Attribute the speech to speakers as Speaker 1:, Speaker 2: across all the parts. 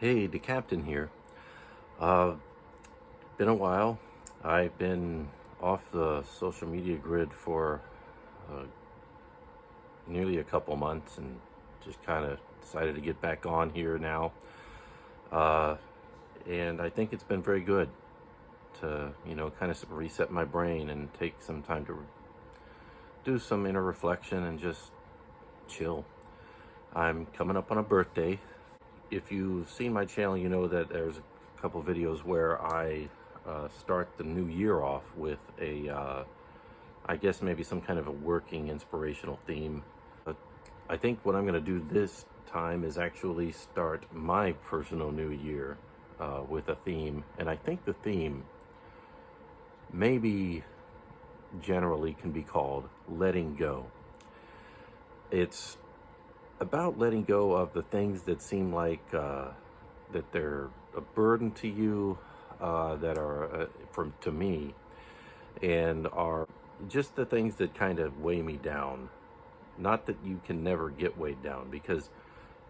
Speaker 1: Hey, the captain here. Uh, Been a while. I've been off the social media grid for uh, nearly a couple months and just kind of decided to get back on here now. Uh, and I think it's been very good to, kind of reset my brain and take some time to do some inner reflection and just chill. I'm coming up on a birthday. If you've seen my channel, you know that there's a couple videos where I start the new year off with I guess maybe some kind of a working inspirational theme. But I think what I'm going to do this time is actually start my personal new year with a theme. And I think the theme maybe generally can be called letting go. It's about letting go of the things that seem like that they're a burden to you, that are from to me, and are just the things that kind of weigh me down. Not that you can never get weighed down, because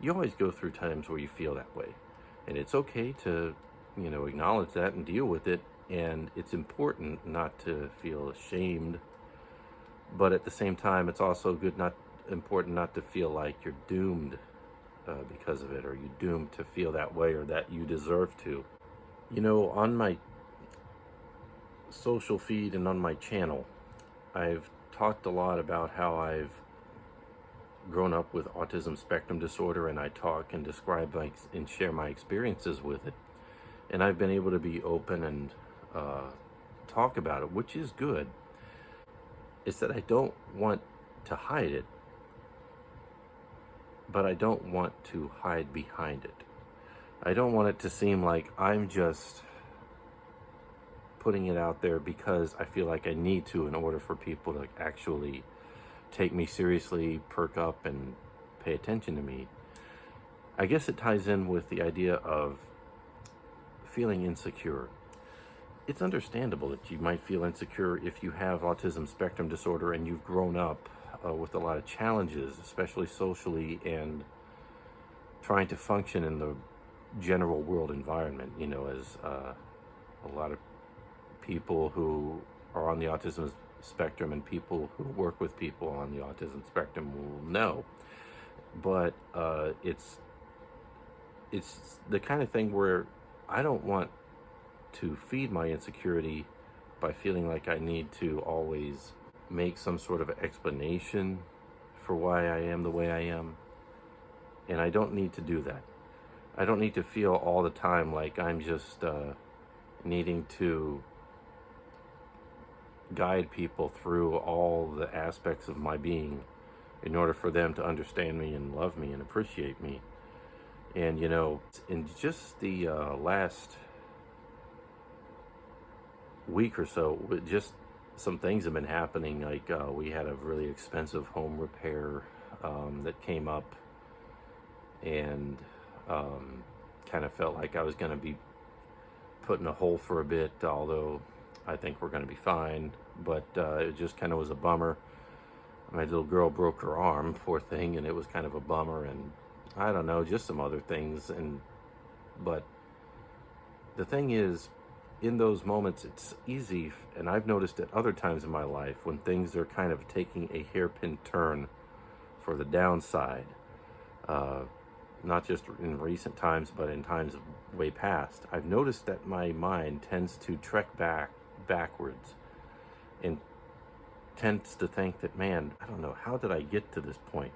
Speaker 1: you always go through times where you feel that way, and it's okay to acknowledge that and deal with it. And it's important not to feel ashamed, but at the same time, it's also not important not to feel like you're doomed because of it, or you're doomed to feel that way, or that you deserve to. On my social feed and on my channel, I've talked a lot about how I've grown up with autism spectrum disorder, and I talk and describe and share my experiences with it. And I've been able to be open and talk about it, which is good. It's that I don't want to hide it, but I don't want to hide behind it. I don't want it to seem like I'm just putting it out there because I feel like I need to, in order for people to actually take me seriously, perk up, and pay attention to me. I guess it ties in with the idea of feeling insecure. It's understandable that you might feel insecure if you have autism spectrum disorder and you've grown up with a lot of challenges, especially socially, and trying to function in the general world environment, as a lot of people who are on the autism spectrum and people who work with people on the autism spectrum will know. But it's the kind of thing where I don't want to feed my insecurity by feeling like I need to always make some sort of explanation for why I am the way I am. And I don't need to do that. I don't need to feel all the time like I'm just needing to guide people through all the aspects of my being in order for them to understand me and love me and appreciate me. And in just the last week or so, just some things have been happening. Like we had a really expensive home repair that came up, and kind of felt like I was going to be put in a hole for a bit, although I think we're going to be fine. But it just kind of was a bummer. My little girl broke her arm, poor thing, and it was kind of a bummer. And I don't know, just some other things. But the thing is, in those moments, it's easy, and I've noticed at other times in my life, when things are kind of taking a hairpin turn for the downside, not just in recent times, but in times way past, I've noticed that my mind tends to trek backwards and tends to think that, man, I don't know, how did I get to this point?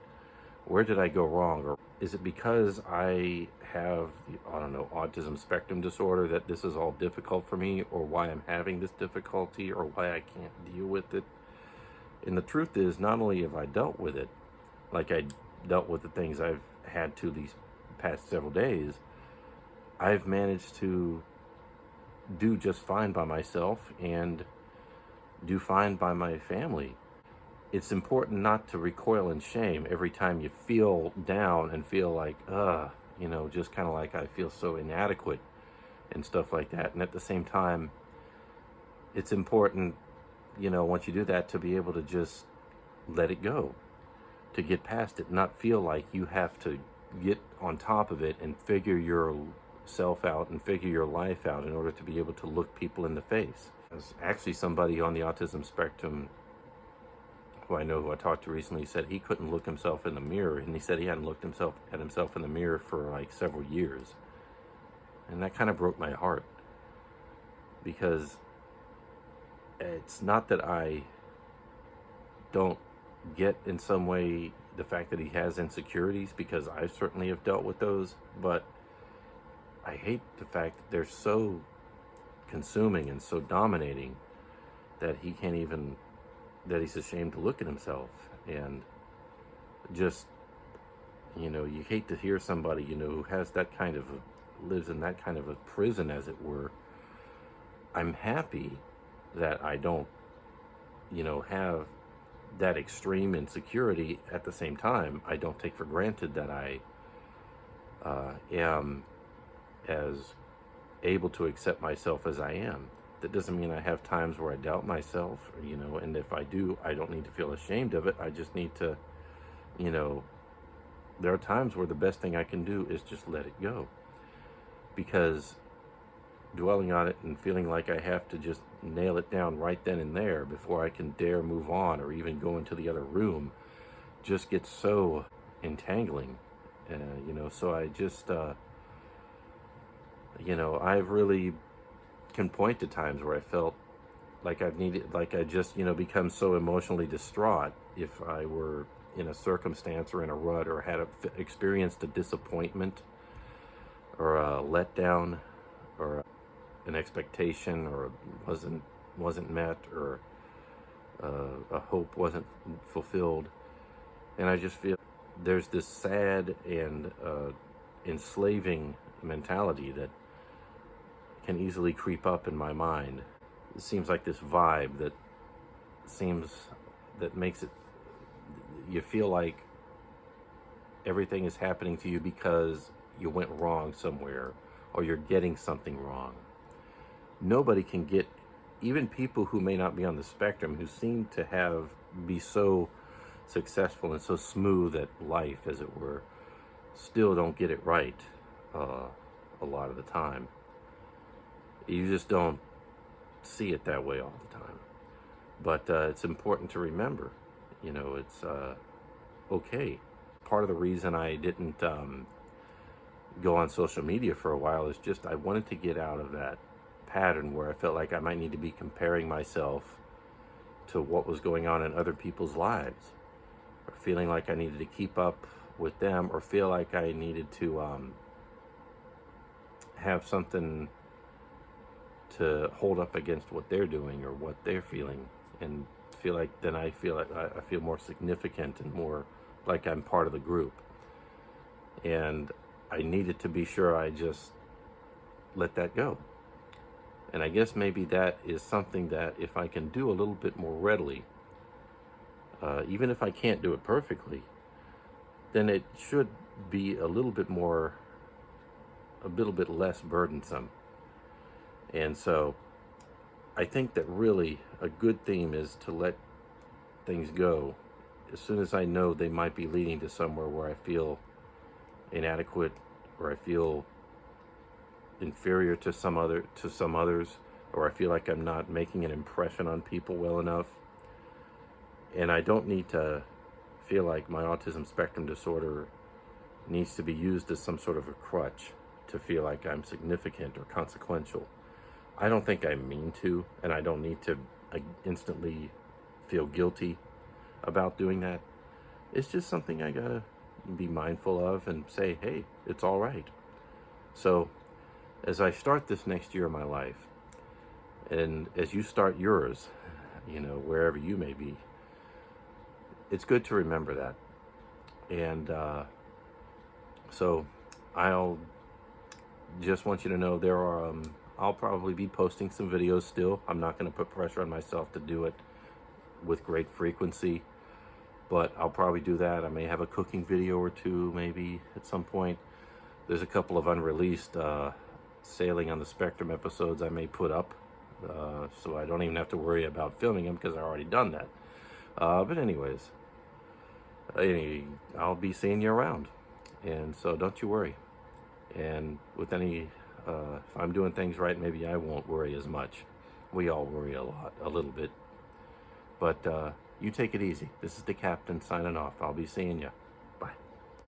Speaker 1: Where did I go wrong? Or is it because I have autism spectrum disorder that this is all difficult for me, or why I'm having this difficulty, or why I can't deal with it? And the truth is, not only have I dealt with it, like I dealt with the things I've had to these past several days, I've managed to do just fine by myself and do fine by my family. It's important not to recoil in shame every time you feel down and feel like, just kind of like I feel so inadequate and stuff like that. And at the same time, it's important, once you do that, to be able to just let it go, to get past it, not feel like you have to get on top of it and figure your yourself out and figure your life out in order to be able to look people in the face. There's actually somebody on the autism spectrum who I know, who I talked to recently, said he couldn't look himself in the mirror, and he said he hadn't looked at himself in the mirror for like several years. And that kind of broke my heart, because it's not that I don't get in some way the fact that he has insecurities, because I certainly have dealt with those, but I hate the fact that they're so consuming and so dominating that he can't even, that he's ashamed to look at himself. And just, you hate to hear somebody, who has that kind of, lives in that kind of a prison, as it were. I'm happy that I don't, have that extreme insecurity. At the same time, I don't take for granted that I am as able to accept myself as I am. That doesn't mean I have times where I doubt myself, and if I do, I don't need to feel ashamed of it. I just need to, there are times where the best thing I can do is just let it go. Because dwelling on it and feeling like I have to just nail it down right then and there before I can dare move on or even go into the other room just gets so entangling. So I just, I really can point to times where I felt like I just, become so emotionally distraught if I were in a circumstance or in a rut, or had experienced a disappointment or a letdown, or an expectation, or wasn't met, or a hope wasn't fulfilled. And I just feel there's this sad and enslaving mentality that can easily creep up in my mind. It seems like this vibe that makes it, you feel like everything is happening to you because you went wrong somewhere, or you're getting something wrong. Nobody can get, even people who may not be on the spectrum, who seem to be so successful and so smooth at life, as it were, still don't get it right a lot of the time. You just don't see it that way all the time. But it's important to remember, it's okay. Part of the reason I didn't go on social media for a while is just I wanted to get out of that pattern where I felt like I might need to be comparing myself to what was going on in other people's lives, or feeling like I needed to keep up with them, or feel like I needed to have something to hold up against what they're doing or what they're feeling, and feel like then I feel more significant and more like I'm part of the group. And I needed to be sure I just let that go. And I guess maybe that is something that if I can do a little bit more readily, even if I can't do it perfectly, then it should be a little bit less burdensome. And so I think that really a good theme is to let things go as soon as I know they might be leading to somewhere where I feel inadequate, or I feel inferior to some others, or I feel like I'm not making an impression on people well enough. And I don't need to feel like my autism spectrum disorder needs to be used as some sort of a crutch to feel like I'm significant or consequential. I don't think I mean to, and I don't need to instantly feel guilty about doing that. It's just something I gotta be mindful of and say, hey, it's all right. So as I start this next year of my life, and as you start yours, wherever you may be, it's good to remember that. And so I'll just want you to know there are, I'll probably be posting some videos still. I'm not going to put pressure on myself to do it with great frequency, but I'll probably do that. I may have a cooking video or two maybe at some point. There's a couple of unreleased Sailing on the Spectrum episodes I may put up, so I don't even have to worry about filming them because I've already done that. But anyways, I'll be seeing you around, and so don't you worry. And with any if I'm doing things right, maybe I won't worry as much. We all worry a little bit. But you take it easy. This is the captain signing off. I'll be seeing you.